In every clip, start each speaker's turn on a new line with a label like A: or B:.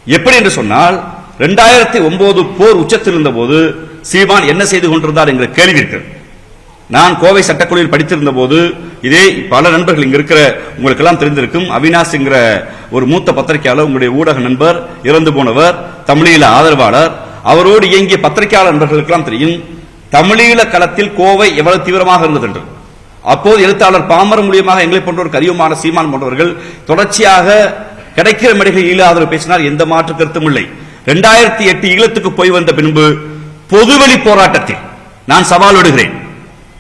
A: எப்படி என்று சொன்னால் 2009 போர் உச்சத்தில் இருந்த போது சீமான் என்ன செய்து கொண்டிருந்தார் என்கிற கேள்வி இருக்கிறது. நான் கோவை சட்டக்குழுவில் படித்திருந்த போது இதே பல நண்பர்கள் இங்க இருக்கிற உங்களுக்கு எல்லாம் தெரிந்திருக்கும். அவினாஷ் என்கிற ஒரு மூத்த பத்திரிகையாளர், உங்களுடைய ஊடக நண்பர், இறந்து போனவர், தமிழீழ ஆதரவாளர், அவரோடு இயங்கிய பத்திரிகையாளர் நண்பர்களுக்கெல்லாம் தெரியும் தமிழீழ களத்தில் கோவை எவ்வளவு தீவிரமாக இருந்தது என்று. அப்போது எழுத்தாளர் பாமர மூலியமாக எங்களை போன்றவருக்கு அறிவுமான சீமான் போன்றவர்கள் தொடர்ச்சியாக கிடைக்கிற மேடைகளில் ஈழ ஆதரவு பேசினார். எந்த மாற்று கருத்தும் இல்லை. 2008 ஈழத்துக்கு போய் வந்த பின்பு பொதுவெளி போராட்டத்தில் நான் சவால் விடுகிறேன்.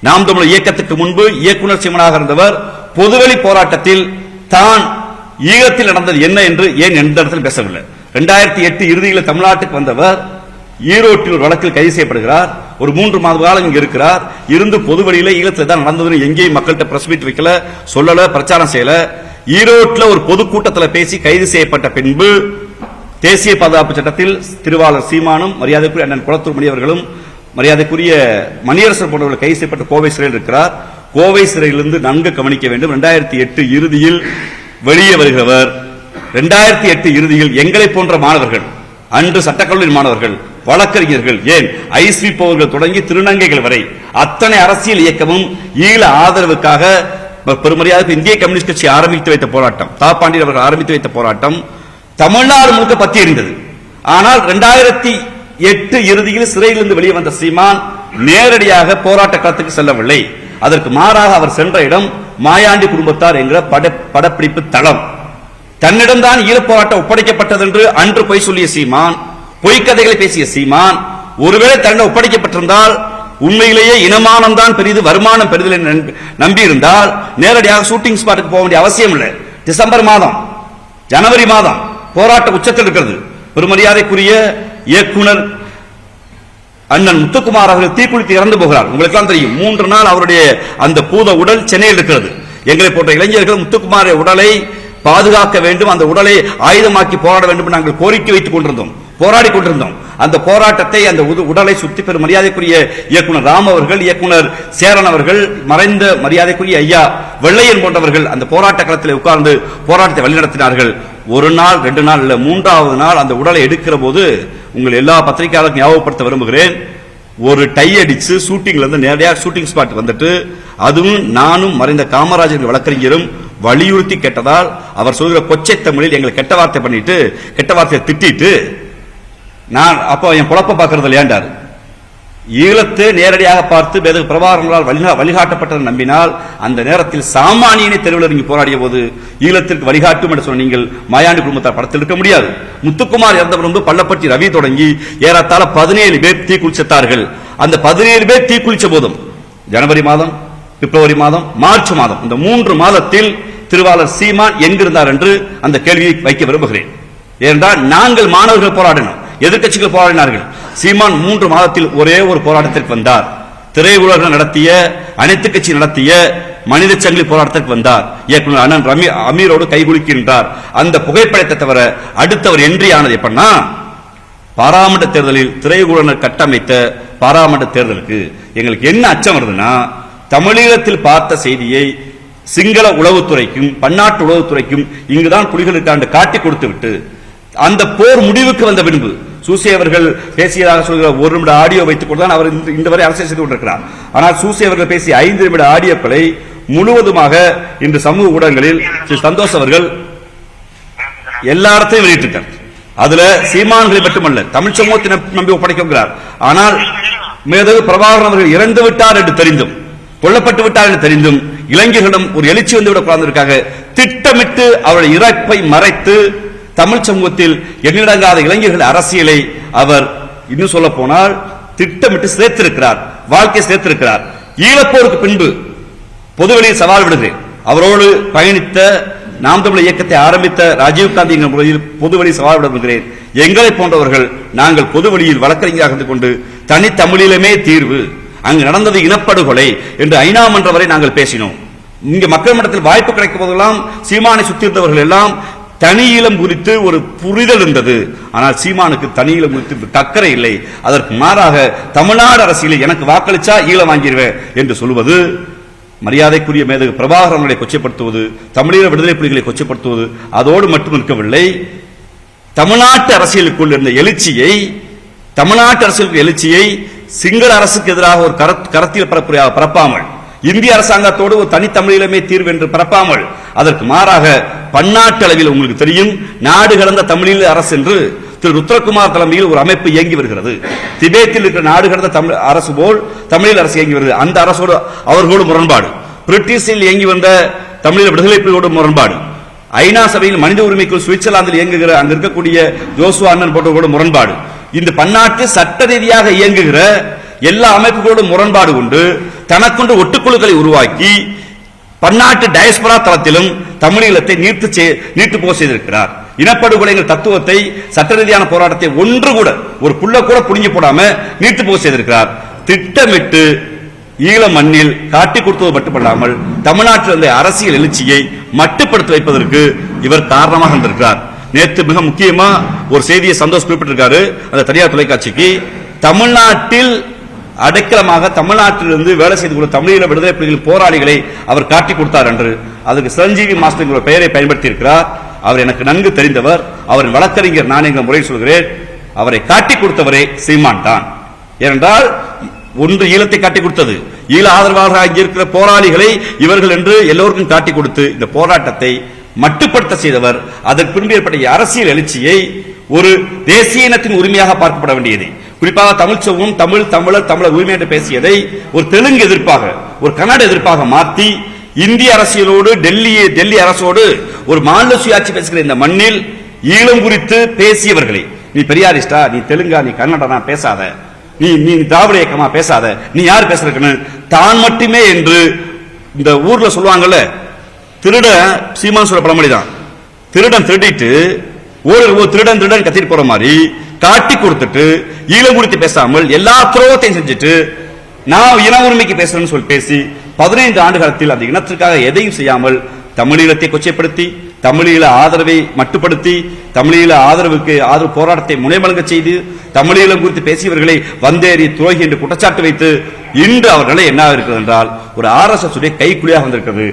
A: நாம் தமிழர் இயக்கத்துக்கு முன்பு இயக்குனர் சீமானாக இருந்தவர் பொதுவெளி போராட்டத்தில் தான் ஈழத்தில் நடந்தது என்ன என்று ஏன் எந்த இடத்தில் பேசவில்லை. 2008 இறுதியில் தமிழ்நாட்டுக்கு வந்தவர் ஈரோட்டில் ஒரு வழக்கில் கைது செய்யப்படுகிறார். ஒரு 3 மாத காலம் இங்க இருக்கிறார். இருந்து பொதுவெளியில ஈழத்தில் தான் நடந்ததுன்னு எங்கேயும் மக்கள்கிட்ட பிரஸ் மீட் வைக்கல, சொல்லல, பிரச்சாரம் செய்யல. ஈரோட்டில் ஒரு பொதுக்கூட்டத்தில் பேசி கைது செய்யப்பட்ட பின்பு தேசிய பாதுகாப்பு சட்டத்தில் திருவாளர் சீமானும் மரியாதைக்குரிய அண்ணன் குளத்தூர் மணி அவர்களும் மரியாதைக்குரிய மணியரசர் போன்றவர்கள் கைது செய்யப்பட்ட கோவை சிறையில் இருக்கிறார். கோவை சிறையிலிருந்து நன்கு கவனிக்க வேண்டும். 2008 இறுதியில் வெளியே வருகிறவர் 2008 இறுதியில் எங்களை போன்ற மாணவர்கள், அன்று சட்டக்கல்லூரி மாணவர்கள், வழக்கறிஞர்கள், ஏன் ஐஸ்விப்பவர்கள் தொடங்கி திருநங்கைகள் வரை அத்தனை அரசியல் இயக்கமும் ஈழ ஆதரவுக்காக பெருமரியாதை இந்திய கம்யூனிஸ்ட் கட்சி ஆரம்பித்து வைத்த போராட்டம், தாப்பாண்டியன் அவர்கள் ஆரம்பித்து வைத்த போராட்டம் தமிழ்நாடு முழுக்க பற்றி எறிந்தது. ஆனால் 2008 இறுதியில் சிறையிலிருந்து வெளியே வந்த சீமான் நேரடியாக போராட்ட களத்துக்கு செல்லவில்லை. அதற்கு மாறாக அவர் சென்ற இடம் மாயாண்டி குடும்பத்தார் என்கிற படப்பிடிப்பு தளம். தன்னிடம்தான் ஈழப்போராட்டம் ஒப்படைக்கப்பட்டது என்று அன்று பொய் சொல்லிய சீமான், பொய்க்கதைகளை பேசிய சீமான், ஒருவேளை தன்னிடம் ஒப்படைக்கப்பட்டிருந்தால் உண்மையிலேயே இனமானம் தான் பெரிது, வருமானம் பெரிது நம்பி இருந்தால் நேரடியாக ஷூட்டிங் ஸ்பாட்டுக்கு போக வேண்டிய அவசியம் இல்லை. டிசம்பர் மாதம், ஜனவரி மாதம் போராட்ட உச்சத்தில் இருக்கிறது. பெருமரியாதைக்குரிய இயக்குனர் அண்ணன் முத்துக்குமார் அவர்கள் தீக்குளித்து இறந்து போகிறார். உங்களுக்கு எல்லாம் தெரியும். 3 நாள் அவருடைய அந்த பூத உடல் சென்னையில் இருக்கிறது. எங்களை போன்ற இளைஞர்கள் முத்துக்குமார உடலை பாதுகாக்க வேண்டும், அந்த உடலை ஆயுதமாக்கி போராட வேண்டும் நாங்கள் கோரிக்கை வைத்துக் கொண்டிருந்தோம், போராடி கொண்டிருந்தோம். அந்த போராட்டத்தை, அந்த உடலை சுத்தி பெறும் மரியாதைக்குரிய இயக்குனர் ராம் அவர்கள், இயக்குனர் சேரன் அவர்கள், மறைந்த மரியாதைக்குரிய ஐயா வெள்ளையன் போன்றவர்கள் அந்த போராட்ட களத்தில் உட்கார்ந்து போராட்டத்தை வழிநடத்தினார்கள். 1 நாள் 2 நாள் இல்ல, 3வது நாள் அந்த உடலை எடுக்கிற போது உங்கள் எல்லா பத்திரிகையாளருக்கும் ஞாபகப்படுத்த விரும்புகிறேன். ஒரு டை அடிச்சு ஷூட்டிங்ல இருந்து நேரடியாக ஷூட்டிங் ஸ்பாட் வந்துட்டு, அதுவும் நானும் மறைந்த காமராஜர் வழக்கறிஞரும் வலியுறுத்தி கேட்டதால் அவர் சொல்கிற கொச்சை தமிழில் எங்களை கெட்ட வார்த்தை பண்ணிட்டு, கெட்ட வார்த்தையை திட்டிட்டு, நான் அப்போ என் குழப்ப பார்க்கறது இல்லையாண்டார். ஈழத்தை நேரடியாக பார்த்து பிரபாகரனால் வழிகாட்டப்பட்டதை நம்பினால் அந்த நேரத்தில் சாமானியனை தெருவில் இறங்கி போராடிய போது ஈழத்திற்கு வழிகாட்டும் என்று சொன்ன நீங்கள் மாயாண்டி குடும்பத்தார் படத்தில் இருக்க முடியாது. முத்துக்குமார் இறந்தவர் பள்ளப்பட்டி ரவி தொடங்கி ஏறத்தாழ 17 பேர் தீக்குளித்தார்கள். அந்த 17 பேர் தீக்குளிச்ச போதும் ஜனவரி மாதம், பிப்ரவரி மாதம், மார்ச் மாதம், இந்த 3 மாதத்தில் திருவாளர் சீமான் எங்கிருந்தார் என்று அந்த கேள்வியை வைக்க விரும்புகிறேன். ஏனென்றால் நாங்கள் மாணவர்கள் போராடினோம், எதிர்கட்சிகள் போராடினார்கள். சீமான் 3 மாதத்தில் ஒரே ஒரு போராட்டத்திற்கு வந்தார். திரையுலகம் நடத்திய, அனைத்து கட்சி நடத்திய மனித சங்கிலி போராட்டத்திற்கு வந்தார். இயக்குனர் அண்ணன் அமீரோடு கைகுலுக்கின்றார். அந்த புகைப்படத்தை தவிர அடுத்தவர் என்ட்ரி ஆனது எப்படின்னா, பாராளுமன்ற தேர்தலில் திரையுலகம் கட்டமைத்த பாராளுமன்ற தேர்தலுக்கு எங்களுக்கு என்ன அச்சம் வருதுன்னா, தமிழீழத்தில் பார்த்த செய்தியை சிங்கள உளவுத்துறைக்கும் பன்னாட்டு உளவுத்துறைக்கும் இங்குதான் புலிகளுக்காண்டு காட்டி கொடுத்து விட்டு அந்த போர் முடிவுக்கு வந்த பின்பு சூசி அவர்கள் பேசியதாக சொல்கிற 1 நிமிட ஆடியோ வைத்துக் கொண்டுதான் அவர் இந்த வரை அரசியல் செய்து கொண்டிருக்கிறார். ஆனால் சூசி அவர்கள் பேசிய 5 நிமிட ஆடியோக்களை முழுவதுமாக இன்று சமூக ஊடகங்களில் ஸ்ரீ சந்தோஷ் அவர்கள் எல்லா இடத்தையும் வெளியிட்டிருக்கார். அதுல சீமான்களை மட்டுமல்ல தமிழ் சமூகத்தை நம்பி ஒப்படைக்கிறார். ஆனால் மேதகு பிரபாகரன் அவர்கள் இறந்து விட்டார் என்று தெரிந்தும், கொல்லப்பட்டு விட்டார் என்று தெரிந்தும் இளைஞர்களிடம் ஒரு எழுச்சி வந்துவிடக்கூடாதற்காக திட்டமிட்டு அவருடைய இறப்பை மறைத்து தமிழ் சமூகத்தில் எண்ணிடங்காத இளைஞர்கள் அரசியலை அவர் இன்னும் சொல்ல போனால் திட்டமிட்டு சேர்த்திருக்கிறார், வாழ்க்கை சேர்த்திருக்கிறார். ஈழப்போருக்கு பின்பு பொதுவெளியில் சவால் விடுகிறேன். அவரோடு பயணித்த நாம் தமிழர் இயக்கத்தை ஆரம்பித்த ராஜீவ்காந்தி என்ற முறையில் பொதுவெளி சவால் விடுகிறேன். எங்களை போன்றவர்கள் நாங்கள் பொதுவெளியில் வழக்கறிஞராக இருந்து கொண்டு தனித்தமிழிலுமே தீர்வு, அங்கு நடந்தது இனப்படுகொலை என்று ஐநா மன்ற வரை நாங்கள் பேசினோம். இங்க மக்கள் மன்றத்தில் வாய்ப்பு கிடைக்கும் போதெல்லாம் சீமானை சுற்றி இருந்தவர்கள் எல்லாம் தனியீழம் குறித்து ஒரு புரிதல் இருந்தது. ஆனால் சீமானுக்கு தனியீழம் குறித்து அக்கறை இல்லை. அதற்கு மாறாக தமிழ்நாடு அரசியலில் எனக்கு வாக்களிச்சா ஈழம் வாங்கிடுவேன் என்று சொல்வது மரியாதைக்குரிய மேதகு பிரபாகரனை கொச்சைப்படுத்துவது, தமிழீழ விடுதலை புலிகளை கொச்சைப்படுத்துவது, அதோடு மட்டும் இருக்கவில்லை. தமிழ்நாட்டு அரசியலுக்குள் இருந்த எழுச்சியை, தமிழ்நாட்டு அரசியலுக்கு எழுச்சியை சிங்கள அரசுக்கு எதிராக ஒரு கரத்தில் பரப்பாமல், இந்திய அரசாங்கத்தோடு ஒரு தனித்தமிழீழமே தீர்வு என்று பரப்பாமல், அதற்கு மாறாக பன்னாட்டு அளவில் உங்களுக்கு தெரியும் நாடு கடந்த தமிழீழ அரசு என்று திரு ருத்ரகுமார் தலைமையில் ஒரு அமைப்பு இயங்கி வருகிறது. திபேத்தில் இருக்கிற நாடு கடந்த தமிழ் அரசு போல் தமிழீழ அரசு இயங்கி வருகிறது. அந்த அரசோடு அவர்களோடு முரண்பாடு, பிரிட்டிஷில் இயங்கி வந்த தமிழீழ விடுதலை புலிகளோடு முரண்பாடு, ஐநா சபையில் மனித உரிமைக்குள் சுவிட்சர்லாந்தில் இயங்குகிற அங்க இருக்கக்கூடிய ஜோசுவா அண்ணன் போன்றவர்களோடு முரண்பாடு, இந்த பன்னாட்டு சட்ட ரீதியாக இயங்குகிற எல்லா அமைப்புகளோடு முரண்பாடு கொண்டு தனக்கொண்டு ஒட்டுக்குழுக்களை உருவாக்கி பன்னாட்டு டயஸ்பரா தளத்திலும் தமிழீழத்தை நீட்டு போக செய்திருக்கிறார். இனப்படுகொலைகள் தத்துவத்தை, சட்ட ரீதியான போராட்டத்தை ஒன்று கூட ஒரு புள்ள கூட புடுங்கி போடாம நீட்டு போக செய்திருக்கிறார். திட்டமிட்டு ஈழ மண்ணில் காட்டி கொடுத்தது மட்டுமல்லாமல் தமிழ்நாட்டில் இருந்த அரசியல் எழுச்சியை மட்டுப்படுத்தி வைப்பதற்கு இவர் காரணமாக இருந்திருக்கிறார். நேற்று மிக முக்கியமா ஒரு செய்தியை சந்தோஷ் குறிப்பிட்டிருக்காரு அந்த தனியார் தொலைக்காட்சிக்கு. தமிழ்நாட்டில் அடைக்கலமாக தமிழ்நாட்டிலிருந்து வேலை செய்து கொள்ள தமிழீழ விடுதலை புலிகள் போராளிகளை அவர் காட்டி கொடுத்தார் என்று அதுக்கு சிரஞ்சீவி மாஸ்டர் என்ற பெயரை பயன்படுத்தி இருக்கிறார். அவர் எனக்கு நன்கு தெரிந்தவர், அவரின் வழக்கறிஞர் நான் என்ற முறையில் சொல்கிறேன். அவரை காட்டி கொடுத்தவரே சீமான் தான். ஏனென்றால் ஒன்று ஈழத்தை காட்டி கொடுத்தது, ஈழ ஆதரவாளராக இருக்கிற போராளிகளை இவர்கள் என்று எல்லோருக்கும் காட்டி கொடுத்து இந்த போராட்டத்தை மட்டுப்படுத்த செய்தவர். அதற்கு பின்பு ஏற்பட்ட அரசியல் எழுச்சியை ஒரு தேசிய இனத்தின் உரிமையாக பார்க்கப்பட வேண்டியது, குறிப்பாக தமிழ் சமூகம் தமிழர் உரிமை என்று பேசியதை ஒரு தெலுங்கு எதிர்ப்பாக, ஒரு கன்னட எதிர்ப்பாக மாற்றி இந்திய அரசியலோடு டெல்லி அரசோடு ஒரு மாநில சுயாட்சி பேசுகிற இந்த மண்ணில் ஈழம் குறித்து பேசியவர்களை, நீ பெரியாரிஸ்டா, நீ தெலுங்கா, நீ கன்னடனா பேசாத, நீ திராவிட இயக்கமா பேசாத, நீ யார் பேசுறதுன்னு தான் மட்டுமே என்று இந்த ஊர்ல சொல்லுவாங்கல்ல, திருடன் சீமான் சொல்ற பழமொழிதான், திருடன் திருடிட்டு திருடன் கத்திட்டு போற மாதிரி காட்டி கொடுத்துட்டு ஈழம் குறித்து பேசாமல் எல்லா துரோகத்தையும் செஞ்சுட்டு நான் இன உரிமைக்கு பேசுறேன்னு சொல்லி பேசி 15 ஆண்டு காலத்தில் அந்த இனத்திற்காக எதையும் செய்யாமல் தமிழீழத்தை கொச்சைப்படுத்தி, தமிழீழ ஆதரவை மட்டுப்படுத்தி, தமிழீழ ஆதரவு போராட்டத்தை முனைமலங்க செய்து, தமிழீழம் குறித்து பேசியவர்களை வந்தேறி துரோகி என்று குற்றச்சாட்டு வைத்து இன்று அவர்களை என்ன இருக்கிறது என்றால் ஒரு RSS உடைய கைக்குலியாக வந்திருக்கிறது.